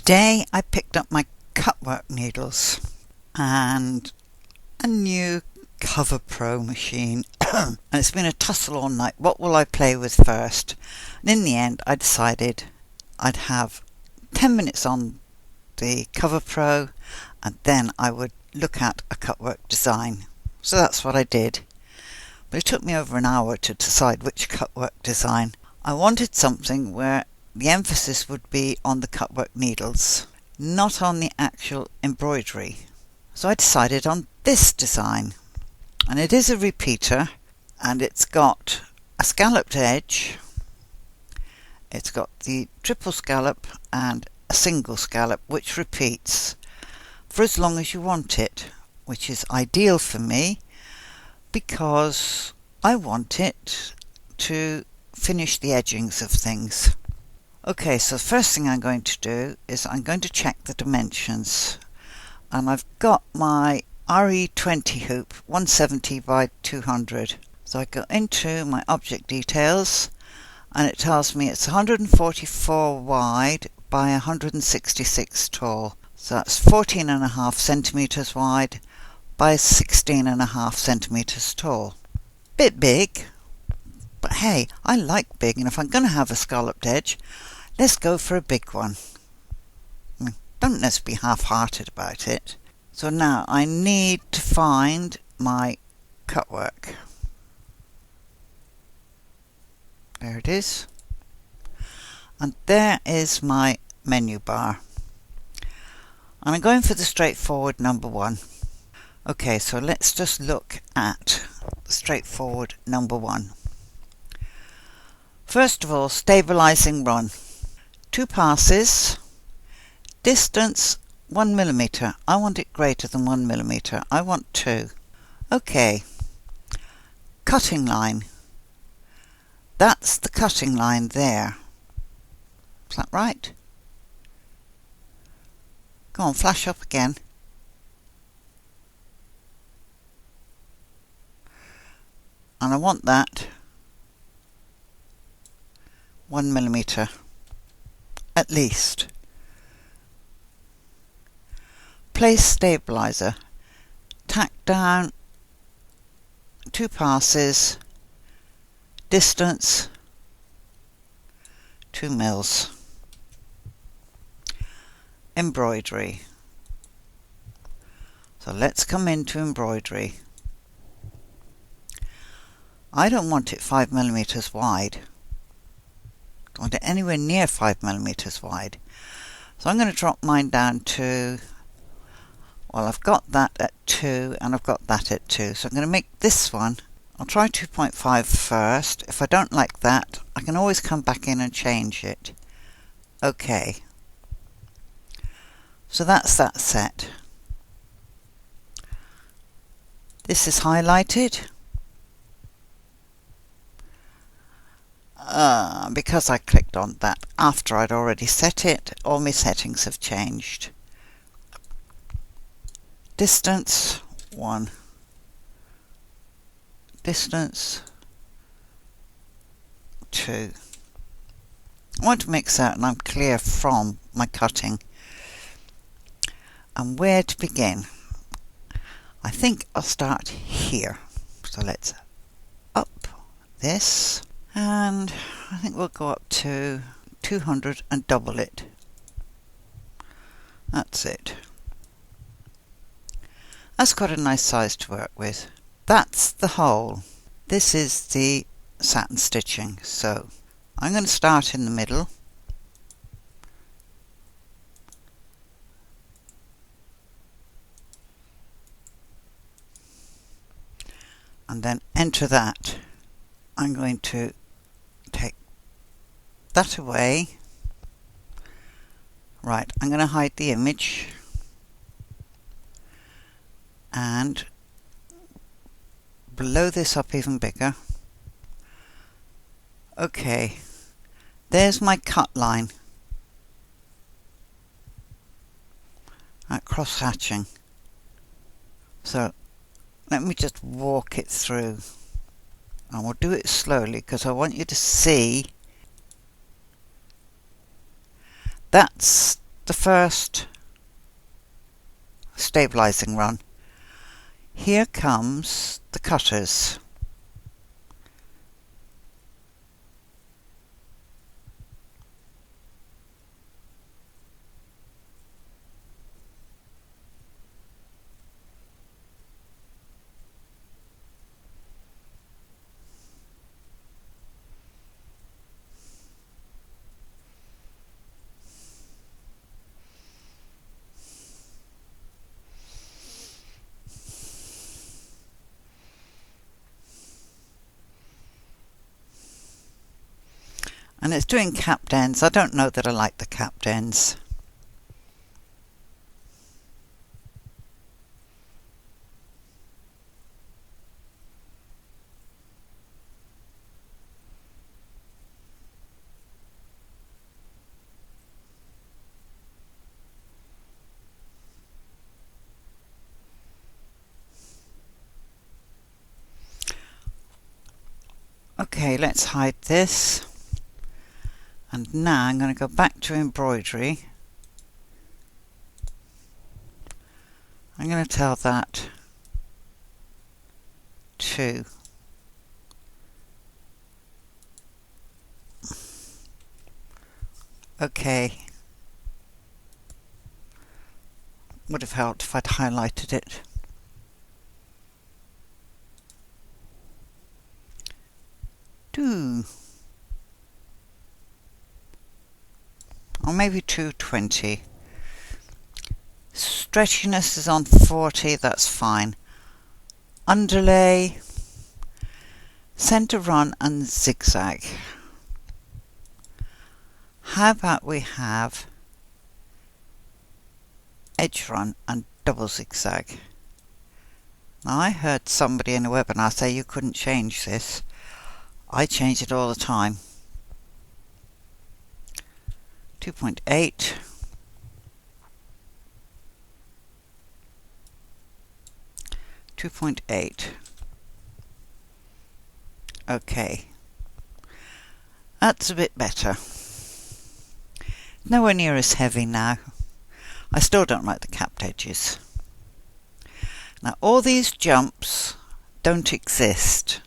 Today I picked up my cutwork needles and a new Cover Pro machine and it's been a tussle all night. What will I play with first? And in the end I decided I'd have 10 minutes on the Cover Pro and then I would look at a cutwork design. So that's what I did. But it took me over an hour to decide which cutwork design. I wanted something where the emphasis would be on the cutwork needles, not on the actual embroidery. So I decided on this design. And it is a repeater, and it's got a scalloped edge, it's got the triple scallop and a single scallop which repeats for as long as you want it, which is ideal for me because I want it to finish the edgings of things. Okay, so the first thing I'm going to do is I'm going to check the dimensions, and I've got my RE20 hoop 170 by 200. So I go into my object details and it tells me it's 144 wide by 166 tall. So that's 14.5 centimeters wide by 16.5 centimeters tall. Bit big, but hey, I like big, and if I'm going to have a scalloped edge, let's go for a big one. Don't let's be half-hearted about it. So now I need to find my cutwork. There it is. And there is my menu bar. And I'm going for the straightforward number 1. Okay, so let's just look at the straightforward number 1. First of all, stabilizing run. 2 passes. Distance 1 millimeter. I want it greater than 1 millimeter. I want 2. Okay. Cutting line. That's the cutting line there. Is that right? Go on, flash up again. And I want that 1 millimeter at least. Place stabilizer. Tack down 2 passes. Distance 2 mils. Embroidery. So let's come into embroidery. I don't want it 5 millimeters wide. I want it anywhere near 5 millimeters wide. So I'm going to drop mine down to, well, I've got that at 2 and I've got that at 2. So I'm going to make this one, I'll try 2.5 first. If I don't like that, I can always come back in and change it. Okay. So that's that set. This is highlighted. Because I clicked on that after I'd already set it, all my settings have changed. Distance 1. Distance 2. I want to make certain I'm clear from my cutting. And where to begin? I think I'll start here. So let's up this. And I think we'll go up to 200 and double it. That's it. That's got a nice size to work with. That's the hole. This is the satin stitching. So I'm going to start in the middle. And then enter that. I'm going to take that away. Right, I'm going to hide the image and blow this up even bigger. Okay, there's my cut line. That cross hatching. So let me just walk it through. And we'll do it slowly because I want you to see that's the first stabilizing run. Here comes the cutters. And it's doing capped ends. I don't know that I like the capped ends. Okay, let's hide this. And now I'm going to go back to embroidery. I'm going to tell that to okay. Would have helped if I'd highlighted it. Or maybe 220. Stretchiness is on 40, that's fine. Underlay, center run and zigzag. How about we have edge run and double zigzag? Now I heard somebody in a webinar say you couldn't change this. I change it all the time. 2.8. Okay. That's a bit better. Nowhere near as heavy now. I still don't like the capped edges. Now all these jumps don't exist.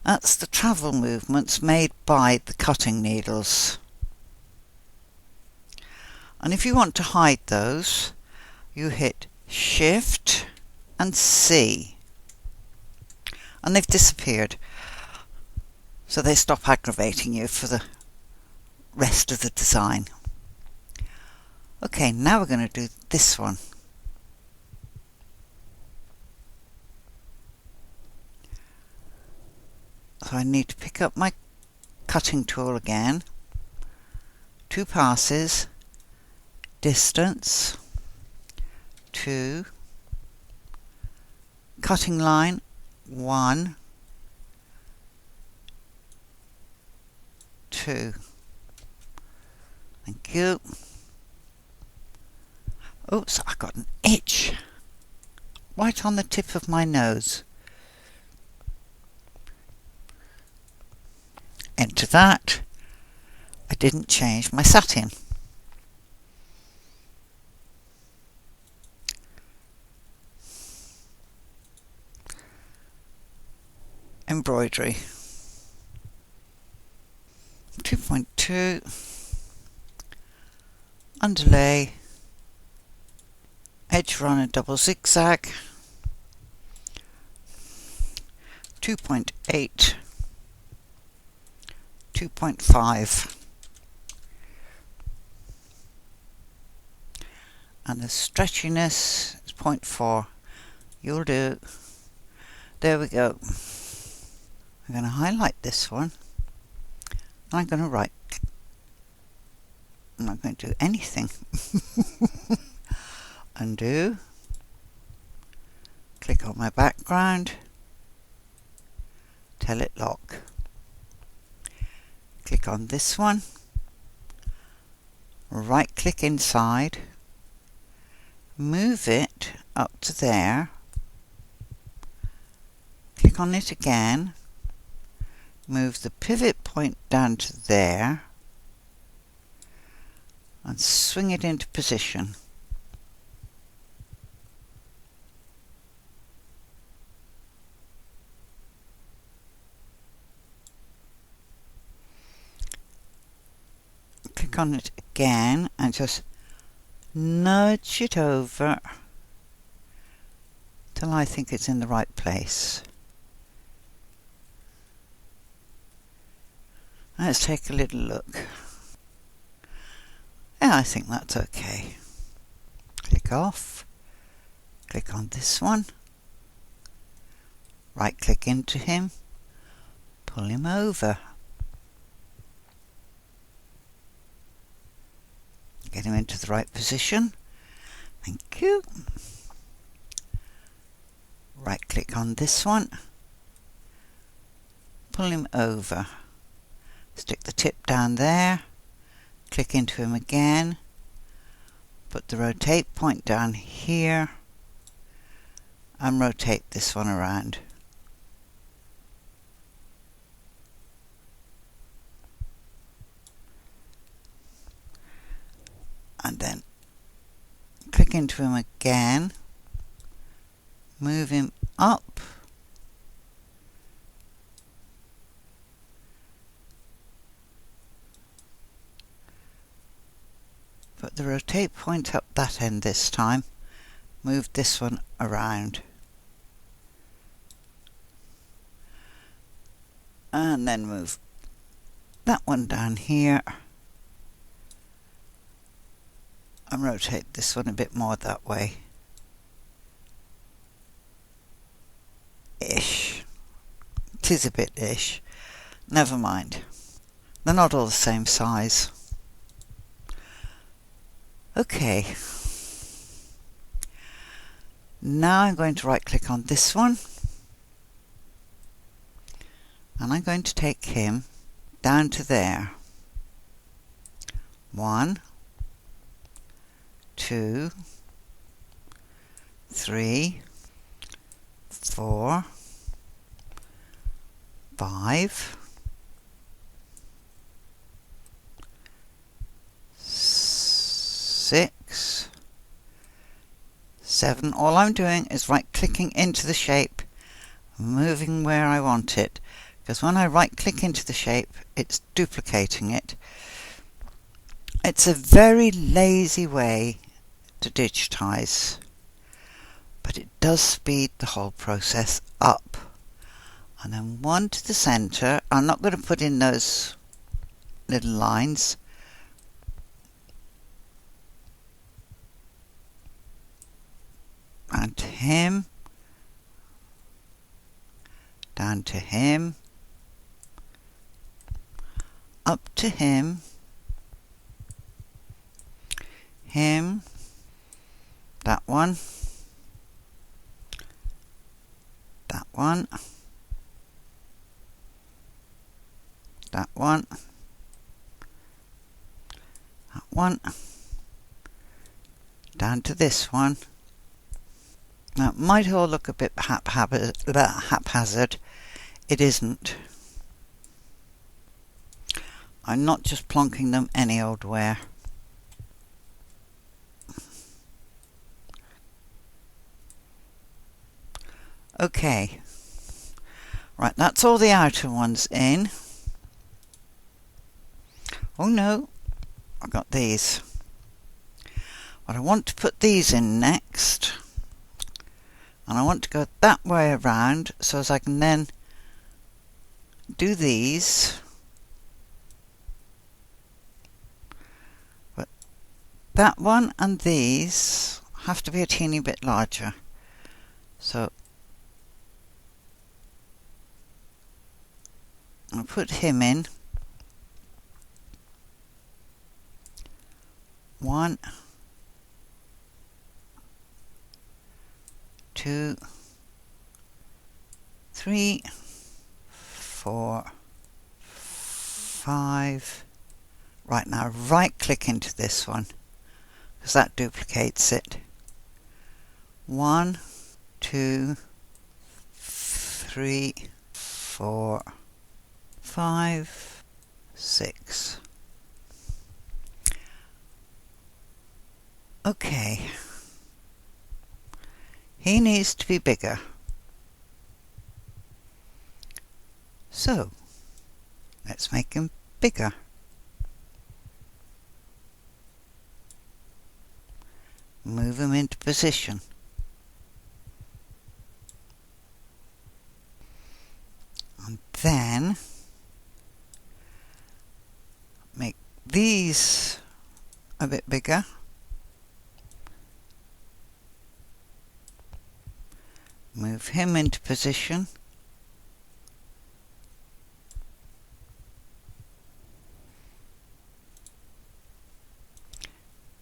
That's the travel movements made by the cutting needles. And if you want to hide those, you hit Shift and C. And they've disappeared. So they stop aggravating you for the rest of the design. Okay, now we're going to do this one. So I need to pick up my cutting tool again. 2 passes, distance, 2, cutting line, 1, 2. Thank you. Oops, I got an itch right on the tip of my nose. Enter that. I didn't change my satin. Embroidery. 2.2. Underlay. Edge run and double zigzag. 2.8. 2.5. And the stretchiness is 0.4. You'll do. There we go. I'm going to highlight this one. I'm going to write. I'm not going to do anything. Undo. Click on my background. Tell it lock. Click on this one. Right click inside. Move it up to there. Click on it again. Move the pivot point down to there. and swing it into position. Click on it again and just nudge it over till I think it's in the right place. Let's take a little look. Yeah, I think that's okay. Click off. Click on this one. Right click into him. Pull him over. Get him into the right position. Thank you. Right click on this one. Pull him over. Stick the tip down there. Click into him again. Put the rotate point down here. And rotate this one around. And then click into him again. Move him up. Put the rotate point up that end this time. Move this one around. And then move that one down here. And rotate this one a bit more that way. Ish. It is a bit ish. Never mind. They're not all the same size. Okay. Now I'm going to right click on this one. And I'm going to take him down to there. 1, 2, 3, 4, 5, 6, 7. All I'm doing is right clicking into the shape, moving where I want it. Because when I right click into the shape, it's duplicating it. It's a very lazy way to digitize, but it does speed the whole process up. And then one to the center. I'm not going to put in those little lines. And to him, down to him, up to him, that one, that one, that one, that one, down to this one. Now it might all look a bit haphazard. It isn't. I'm not just plonking them any old where. Okay. Right, that's all the outer ones in. Oh no, I got these. But I want to put these in next. And I want to go that way around so as I can then do these. But that one and these have to be a teeny bit larger. So I'll put him in. 1, 2, 3, 4, 5. Right, now right click into this one because that duplicates it. 1, 2, 3, 4, 5, 6. Okay, he needs to be bigger. So, let's make him bigger. Move him into position. And then make these a bit bigger. Move him into position.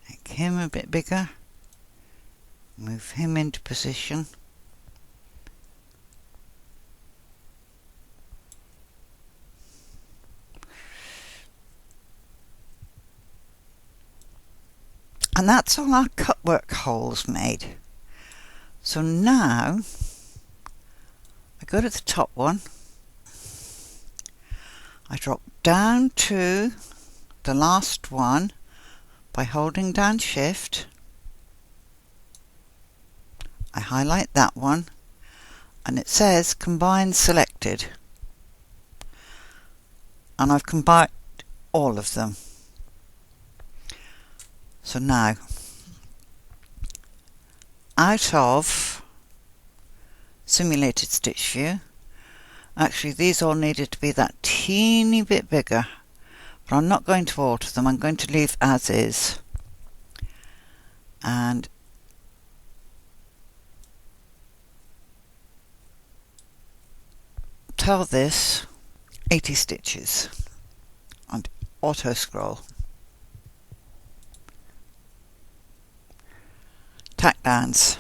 Make him a bit bigger. Move him into position. And that's all our cutwork holes made. So now I go to the top one. I drop down to the last one by holding down Shift. I highlight that one and it says Combine Selected. And I've combined all of them. So now, out of Simulated Stitch View, actually these all needed to be that teeny bit bigger, but I'm not going to alter them, I'm going to leave as is. And tell this 80 stitches and auto scroll. Tack downs.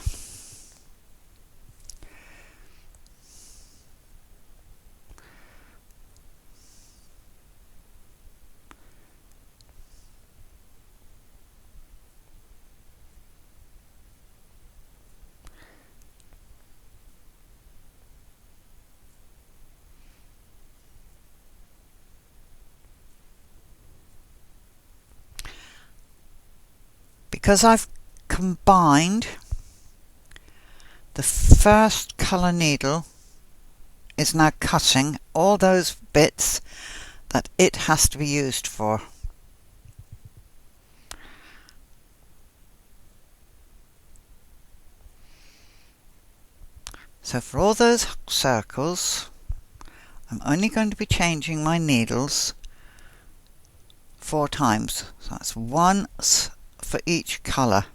Because I've combined, the first colour needle is now cutting all those bits that it has to be used for. So for all those circles, I'm only going to be changing my needles 4 times. So that's once for each colour.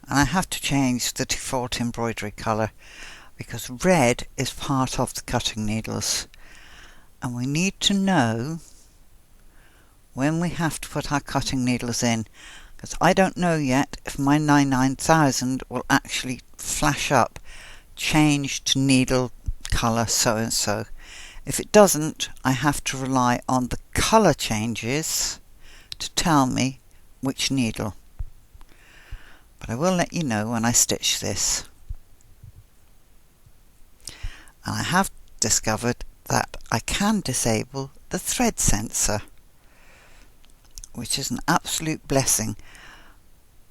And I have to change the default embroidery colour because red is part of the cutting needles, and we need to know when we have to put our cutting needles in, because I don't know yet if my 99000 will actually flash up change to needle colour so and so. If it doesn't, I have to rely on the colour changes to tell me which needle. But I will let you know when I stitch this. And I have discovered that I can disable the thread sensor, which is an absolute blessing.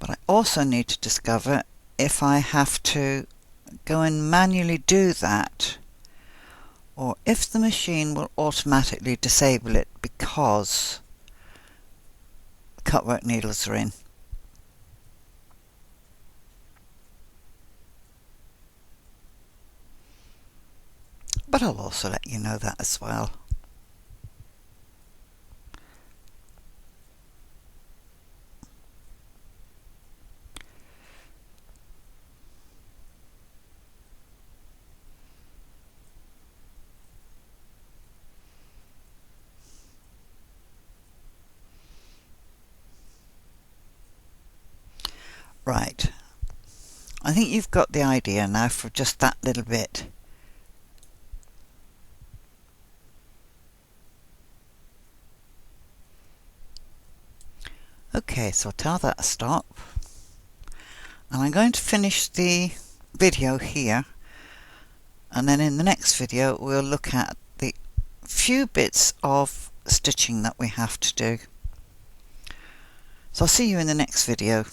But I also need to discover if I have to go and manually do that, or if the machine will automatically disable it because cutwork needles are in. But I'll also let you know that as well. Right, I think you've got the idea now for just that little bit. Okay, so I'll tell that to stop. And I'm going to finish the video here. And then in the next video, we'll look at the few bits of stitching that we have to do. So I'll see you in the next video.